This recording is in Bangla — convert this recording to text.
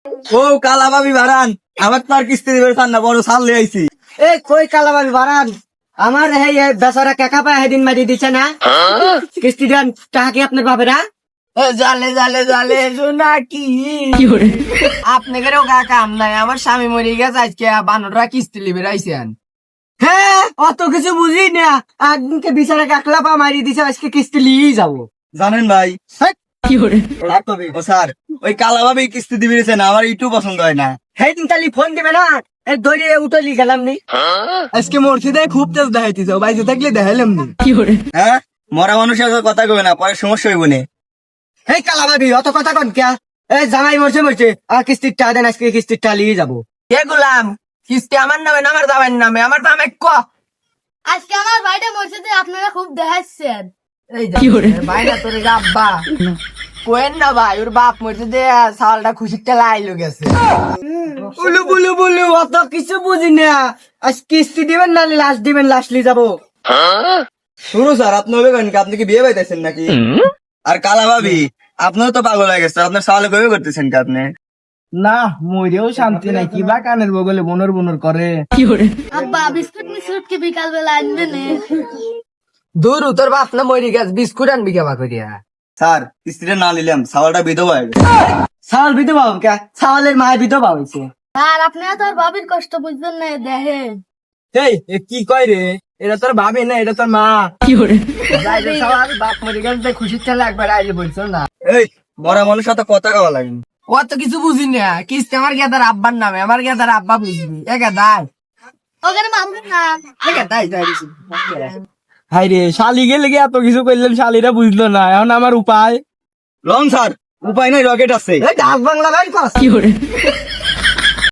ও কালা ভাবি বাড়ান, আমার তো আর কিস্তি দিবে না, বড় সাল লিয়ে আইছি। এ কই কালাবাবি বাড়ান, আমার এই বেচারা কাকা পায় সেদিন মারি দিছে না, কিস্তি দেন টাকা কি আপনার বাপেরা? জালে জালে জালে শোনা কি আপনাদেরও কাম নাই, আমার স্বামী মরে গেছে আজকে, বানররা কিস্তি লিবে রাইছেন। হ্যাঁ অত কিছু বুঝি না, একদিনকে বিছানা কাকলা পা মারি দিছে, আজকে কিস্তি লিয়েই যাবো। জানেন ভাই ও স্যার, ওই কালা ভাবি কিস্তি দিবে না, আমার একটু পছন্দ হয় না। সেইদিন তালি ফোন দিবে না, দৌড়ে উঠলি গেলাম নি। আজকে মসজিদে খুব তেজ দেখাইতেছ, বাইরে থাকলে দেখাইলাম নি। হ্যাঁ, মরা মানুষের সাথে কথা কবে না, পরে সমস্যা হইব না। এই কালাবাবি অত কথা কন কে? এই জামাই মরছে মরছে, আর কিস্তির টাকা দেন, আজকে কিস্তির টাকা লিয়ে যাবো। কে গুলাম কিস্তি আমার নামে না আমার দামের নামে, আমার দামে ক। আজকে আমার বাড়িতে মসজিদে আপনারা খুব দেখাচ্ছেন। এই ভাই না তোর আব্বা কোয়েন না ভাই, ওর বাপ মসজিদে সালটা খুশির টেলা আইলো গেছে। বুলু বুলু বুলু অত কিছু বুঝি না, আজ কিস্তি দিবেন না লাশ দিবেন, লাশ লিয়ে যাবো। শুরু স্যার, আপনি হবে কেন? আপনি কি বিয়ে পাইতেছেন নাকি? আর কালা ভাবি আপনারও তো পাগল হয়ে গেছে, আপনার সালে কবে করতেছেন কি আপনি? না মরেও শান্তি নাই, কি বা কানের বগলে বনর বনর করে। আব্বা বিস্কুট মিস্কুট কি বিকাল বেলা আনবে নে? দূর তোর বাপ না মরে গেছে, বিস্কুট আনবি কেবা করিয়া। স্যার কিস্তিটা না নিলাম, সালটা বিধবা হয়ে গেছে। সাওয়াল বিধবা হবে কে? সাওয়ালের মায়ের বিধবা হয়েছে। আর আপনারা তো আর বাবির কষ্ট বুঝবেন না, দেখেন। এই এ কি কয় রে, এটা তোর ভাবি না, এটা তোর মা। যাইরে সবার বাপ মরে গেছে, খুশির টেলা একবার আইলে বলছো না। এই মরা মানুষের সাথে কথা কওয়া লাগে না। অত কিছু বুঝি না, কিস্তি আমার গেদার আব্বার নামে, আমার গেদার আব্বা বুঝবি। একা দাই ওখানে মামলা না। একা দাই দাই হাই রে, শালি গেলে গিয়ে এত কিছু করলাম, শালিরা বুঝলো না, এখন আমার উপায়। লং স্যার, উপায় নাই, রকেট আছে। এই ডাক বাংলা ভাই কস।